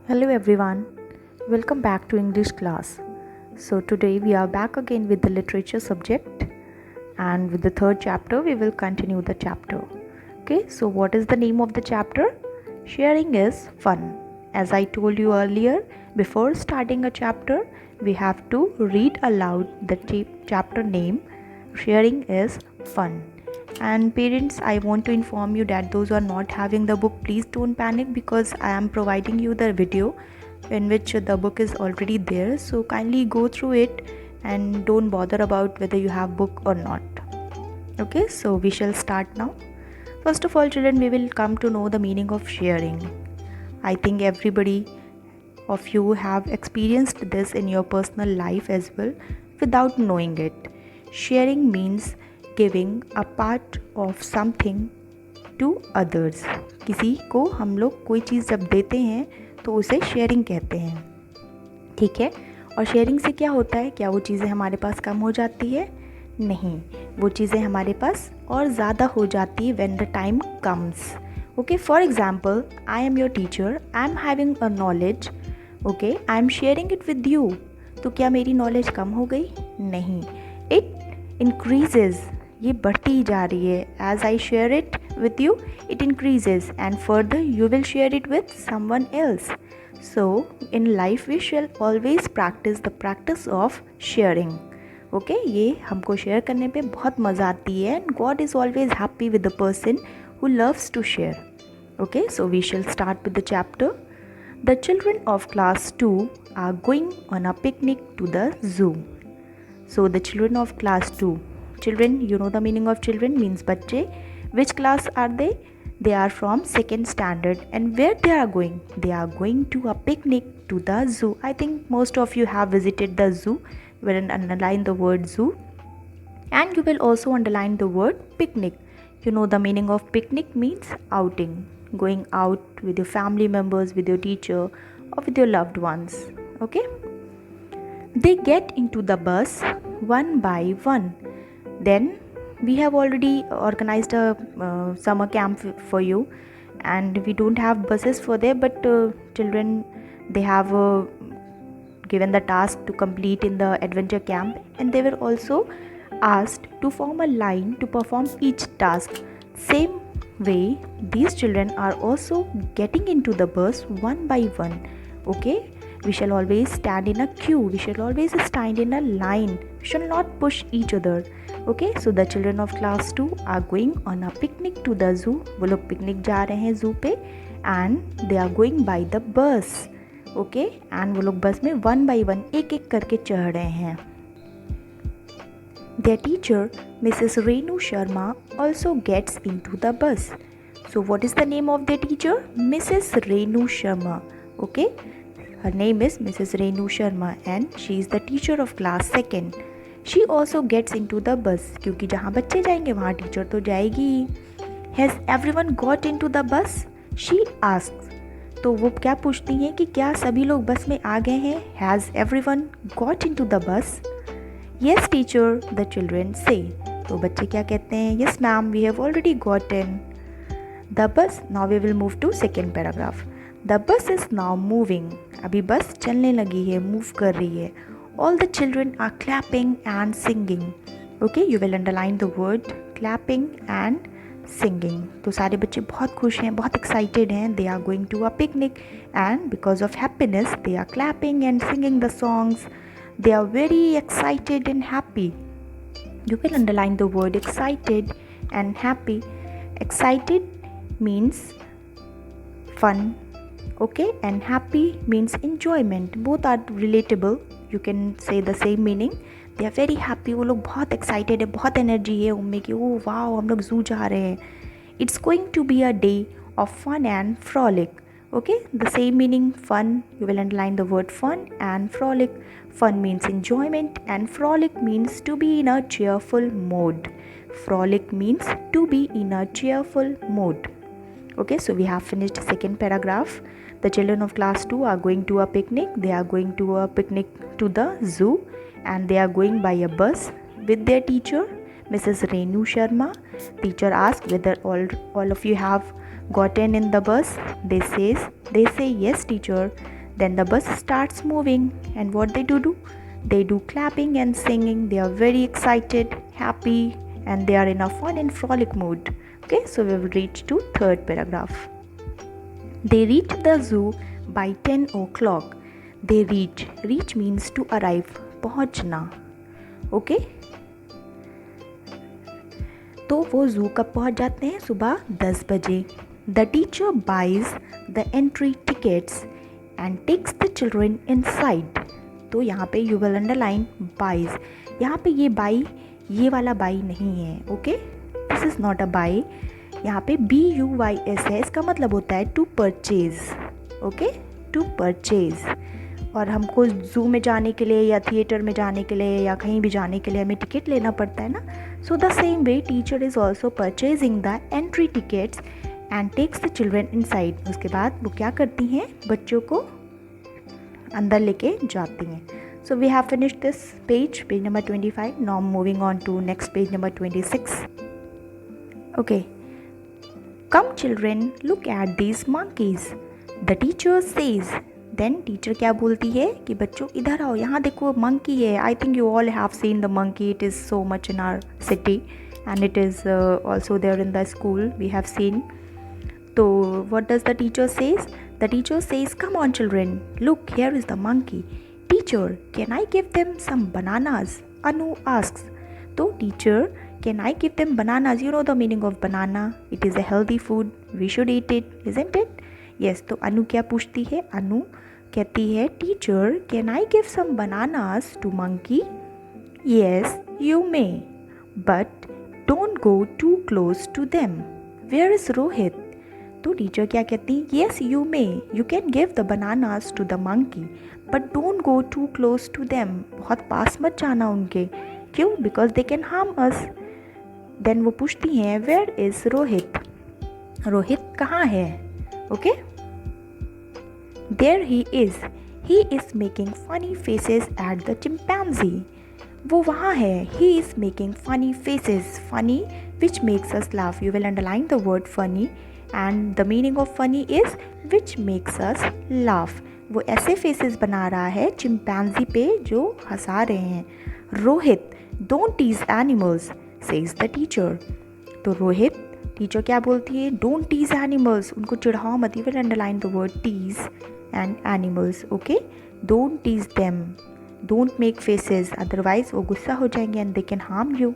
Hello everyone, welcome back to English class. So today we are back again with the literature subject, and with the third chapter we will continue the chapter. Okay, so what is the name of the chapter? Sharing is fun. As I told you earlier, before starting a chapter, we have to read aloud the chapter name. Sharing is fun. And parents, I want to inform you that those who are not having the book, please don't panic, because I am providing you the video in which the book is already there. So kindly go through it and don't bother about whether you have book or not. Okay, so we shall start now. First of all, children, we will come to know the meaning of sharing. I think everybody of you have experienced this in your personal life as well without knowing it. Sharing means giving a part of something to others. किसी को हम लोग कोई चीज़ जब देते हैं तो उसे शेयरिंग कहते हैं, ठीक है। और शेयरिंग से क्या होता है? क्या वो चीज़ें हमारे पास कम हो जाती है? नहीं, वो चीज़ें हमारे पास और ज़्यादा हो जाती है when the time comes. Okay, for example, I am your teacher, I am having a knowledge, okay, I am sharing it with you. तो क्या मेरी नॉलेज कम हो गई? नहीं, it increases, ये बढ़ती जा रही है. As I share it with you, it increases, and further you will share it with someone else. So in life we shall always practice the practice of sharing. Okay, ये हमको share करने पे बहुत मज़ा आती है, and God is always happy with the person who loves to share. Okay, so we shall start with the chapter. The children of class 2 are going on a picnic to the zoo. So the children of class 2. Children, you know the meaning of children means बच्चे. Which class are they? They are from second standard. And where they are going? They are going to a picnic to the zoo. I think most of you have visited the zoo. We will underline the word zoo. And you will also underline the word picnic. You know the meaning of picnic means outing. Going out with your family members, with your teacher, or with your loved ones. Okay? They get into the bus one by one. Then we have already organized a summer camp for you, and we don't have buses for there, but children, they have given the task to complete in the adventure camp, and they were also asked to form a line to perform each task. Same way, these children are also getting into the bus one by one. Okay, we shall always stand in a queue, we shall always stand in a line, we shall not push each other. Okay, so the children of class 2 are going on a picnic to the zoo. वो लोग picnic जा रहे हैं zoo पे, and they are going by the bus. Okay, and वो लोग बस में one by one एक एक करके चढ़ रहे हैं. Their teacher, Mrs. Renu Sharma, also gets into the bus. So what is the name of their teacher? Mrs. Renu Sharma. Okay, her name is Mrs. Renu Sharma, and she is the teacher of class 2nd. She also gets into the bus, क्योंकि जहाँ बच्चे जाएंगे वहाँ teacher तो जाएगी. Has everyone got into the bus? She asks. तो वो क्या पूछती हैं कि क्या सभी लोग बस में आ गए हैं? Has everyone got into the bus? Yes teacher, the children say. तो बच्चे क्या कहते हैं? Yes ma'am, we have already gotten the bus. Now we will move to second paragraph. The bus is now moving. अभी बस चलने लगी है, मूव कर रही है. All the children are clapping and singing. Okay, you will underline the word clapping and singing. तो सारे बच्चे बहुत खुश हैं, बहुत excited हैं. They are going to a picnic, and because of happiness, they are clapping and singing the songs. They are very excited and happy. You will underline the word excited and happy. Excited means fun, okay, and happy means enjoyment. Both are relatable. You can say the same meaning. They are very happy. वो लोग बहुत excited है, बहुत energy है उनमें कि oh wow हम लोग zoo जा रहे हैं. It's going to be a day of fun and frolic. Okay, the same meaning fun. You will underline the word fun and frolic. Fun means enjoyment, and frolic means to be in a cheerful mode. Frolic means to be in a cheerful mode. Okay, so we have finished second paragraph. The children of class 2 are going to a picnic. They are going to a picnic to the zoo, and they are going by a bus with their teacher, Mrs. Renu Sharma. Teacher asks whether all of you have gotten in the bus. They say yes teacher. Then the bus starts moving, and what they do? They do clapping and singing. They are very excited, happy, and they are in a fun and frolic mood. Okay, so we will reach to third paragraph. They reach the zoo by 10 o'clock. They reach means to arrive, पहुंचना. Okay, तो वो जू कब पहुंच जाते हैं? सुबह 10 बजे. The teacher buys the entry tickets and takes the children inside. तो यहाँ पे यू विल अंडरलाइन बाइज. यहाँ पे ये बाई, ये वाला बाई नहीं है. Okay, this is not a by. यहाँ पे BUYS है. इसका मतलब होता है to purchase. Okay, to purchase. और हमको जू में जाने के लिए या थिएटर में जाने के लिए या कहीं भी जाने के लिए हमें टिकट लेना पड़ता है ना. So the same way teacher is also purchasing the entry tickets and takes the children inside. उसके बाद वो क्या करती हैं? बच्चों को अंदर लेके जाती हैं. So we have finished this page number 25. Now moving on to next page number 26. Okay, come children look at these monkeys. The teacher says. Then teacher क्या बोलती है कि बच्चों इधर आओ, यहाँ देखो मंकी है. I think you all have seen the monkey. It is so much in our city and it is also there in the school. We have seen. तो what does the teacher says? The teacher says, come on children, look here is the monkey. Teacher, can I give them some bananas? Anu asks. तो teacher, can I give them bananas? You know the meaning of banana. It is a healthy food. We should eat it, isn't it? Yes. तो अनु क्या पूछती है? अनु कहती है, teacher, can I give some bananas to monkey? Yes, you may, but don't go too close to them. Where is Rohit? तो teacher क्या कहती? Yes, you may, you can give the bananas to the monkey, but don't go too close to them. बहुत पास मत जाना उनके. क्यों? Because they can harm us. Then वो पूछती हैं, वेयर इज रोहित? रोहित कहाँ है? Okay, there he is making funny faces at the chimpanzee. वो वहाँ है. he is making funny faces. funny which makes us laugh. you will underline the word funny and the meaning of funny is which makes us laugh. वो ऐसे faces बना रहा है chimpanzee पे जो हंसा रहे हैं. Rohit, don't tease animals, says the teacher. तो रोहित, टीचर क्या बोलती है? Don't tease animals. उनको चिढ़ाओ मत. You will underline the word tease and animals. Okay, don't tease them, don't make faces, otherwise वो गुस्सा हो जाएंगे and they can harm you.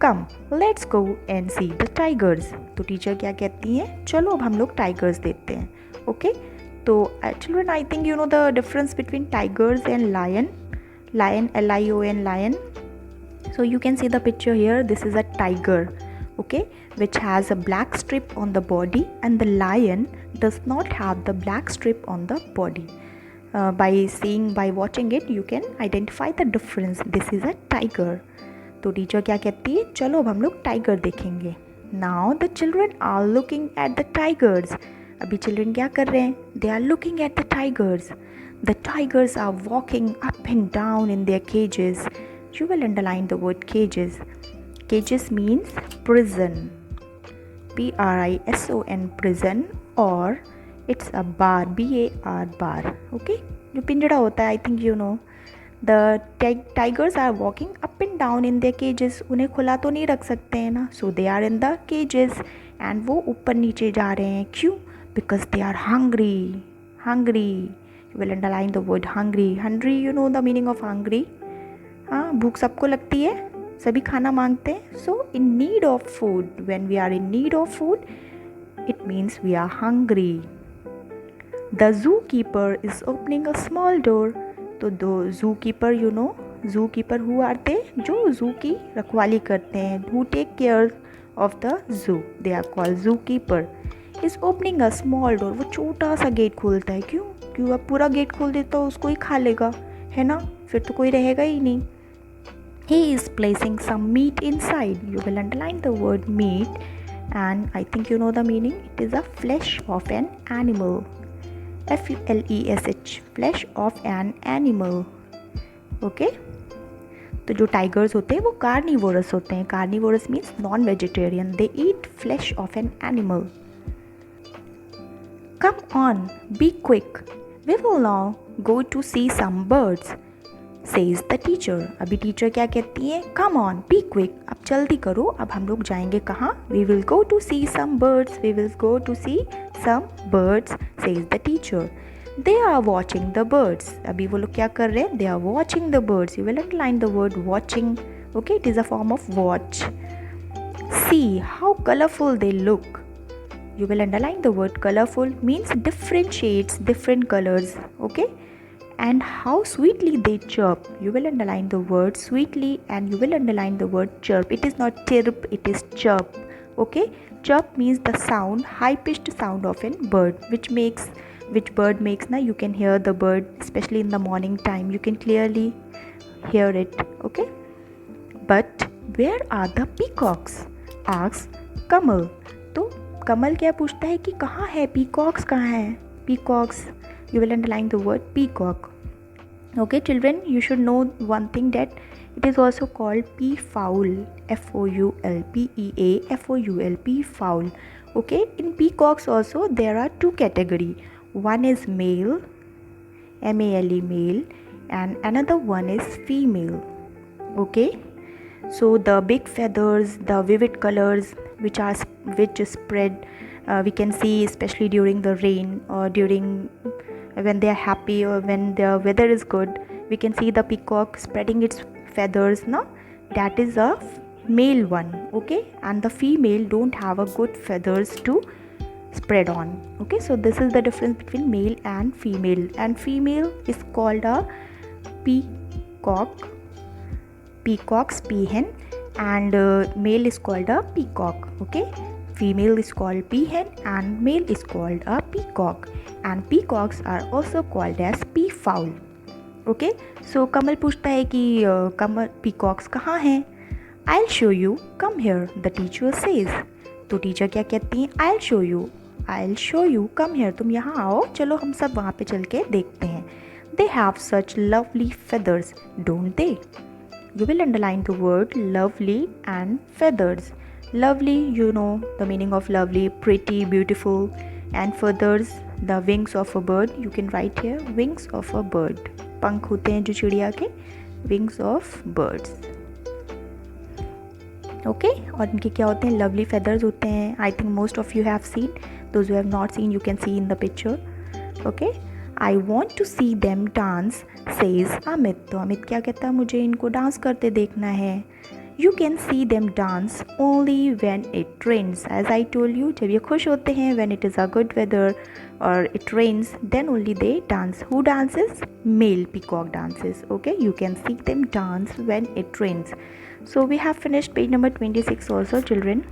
Come let's go and see the tigers. तो teacher क्या कहती हैं? चलो अब हम लोग टाइगर्स देखते हैं. ओके, तो children, I think you know the difference between tigers and lion. Lion, LION, lion. So you can see the picture here. This is a tiger, okay, which has a black strip on the body, and the lion does not have the black strip on the body. By watching it, you can identify the difference. This is a tiger. तो teacher क्या कहती है? चलो अब हम लोग tiger देखेंगे. Now the children are looking at the tigers. अभी चिल्ड्रन क्या कर रहे हैं? They are looking at the tigers. The tigers are walking up and down in their cages. You will underline the word cages. Cages means prison. PRISON, prison, or it's a bar, BAR, bar. Okay, जो पिंजड़ा होता है, I think you know. The tigers are walking up and down in their cages. उन्हें खुला तो नहीं रख सकते हैं ना, so they are in the cages. And वो ऊपर नीचे जा रहे हैं. क्यों? Because they are hungry. Hungry. You will underline the word hungry. Hungry, you know the meaning of hungry. हाँ, भूख सबको लगती है, सभी खाना मांगते हैं. So in need of food. When we are in need of food, it means we are hungry. The zoo keeper is opening a small door. तो दो zoo keeper, you know zoo keeper who are they? जो zoo की रखवाली करते हैं, who take care of the zoo, they are called zoo keeper. Is opening a small door. वो छोटा सा गेट खोलता है. क्यों? क्यों? अब पूरा गेट खोल देता तो उसको ही खा लेगा, है ना, फिर तो कोई रहेगा ही नहीं. He is placing some meat inside. You will underline the word meat, and I think you know the meaning. It is a flesh of an animal. FLESH, flesh of an animal. Okay? तो जो tigers होते हैं वो carnivorous होते हैं. Carnivorous means non vegetarian. They eat flesh of an animal. Come on, be quick. We will now go to see some birds, says the teacher. अभी teacher क्या कहती है? Come on, be quick. अब जल्दी करो. अब हम लोग जाएंगे कहाँ? We will go to see some birds. We will go to see some birds, says the teacher. They are watching the birds. अभी वो लोग क्या कर रहे हैं? They are watching the birds. You will underline the word watching. Okay, it is a form of watch. See how colorful they look. You will underline the word colorful, means different shades, different colors. Okay, and how sweetly they chirp. You will underline the word sweetly and you will underline the word chirp. It is not chirp, it is chirp. Okay, chirp means the sound, high pitched sound of a bird, which bird makes na, you can hear the bird, especially in the morning time, you can clearly hear it. Okay, but where are the peacocks, asks Kamal. तो कमल क्या पूछता है कि कहाँ है peacocks, कहाँ है peacocks. You will underline the word peacock. Okay children, you should know one thing, that it is also called peafowl, F-O-U-L, P-E-A-F-O-U-L, peafowl. Okay, in peacocks also there are two category. One is male, M-A-L-E, male, and another one is female. Okay, so the big feathers, the vivid colors which spread, we can see especially during the rain or during when they are happy or when the weather is good, we can see the peacock spreading its feathers, no? That is a male one. Okay, and the female don't have a good feathers to spread on. Okay, so this is the difference between male and female, and female is called a peacock, peacock's peahen, and male is called a peacock. Okay, female is called peahen and male is called a peacock, and peacocks are also called as peafowl. Okay, so कमल पूछता है कि कमल peacocks कहाँ हैं? I'll show you, come here, the teacher says. तो teacher क्या कहती हैं? I'll show you, come here, तुम यहाँ आओ, चलो हम सब वहाँ पे चल के देखते हैं. They have such lovely feathers, don't they? You will underline the word lovely and feathers. Lovely, you know the meaning of lovely, pretty, beautiful, and feathers, the wings of a bird. You can write here wings of a bird. पंख होते हैं जो चिड़िया के, wings of birds. Okay, और इनके क्या होते हैं? Lovely feathers होते हैं. I think most of you have seen. Those who have not seen, you can see in the picture. Okay, I want to see them dance, says Amit. तो अमित क्या कहता है? मुझे इनको डांस करते देखना है. You can see them dance only when it rains. As I told you, जब ये खुश होते हैं, when it is a good weather or it rains, then only they dance. Who dances? Male peacock dances. Okay, you can see them dance when it rains. So we have finished page number 26 also, children.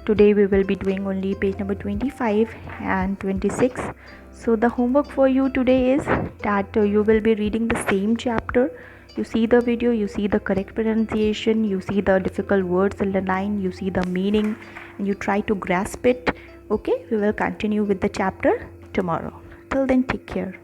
Today we will be doing only page number 25 and 26. So the homework for you today is that you will be reading the same chapter. You see the video, you see the correct pronunciation, you see the difficult words in the line, you see the meaning, and you try to grasp it. Okay, we will continue with the chapter tomorrow. Till then, take care.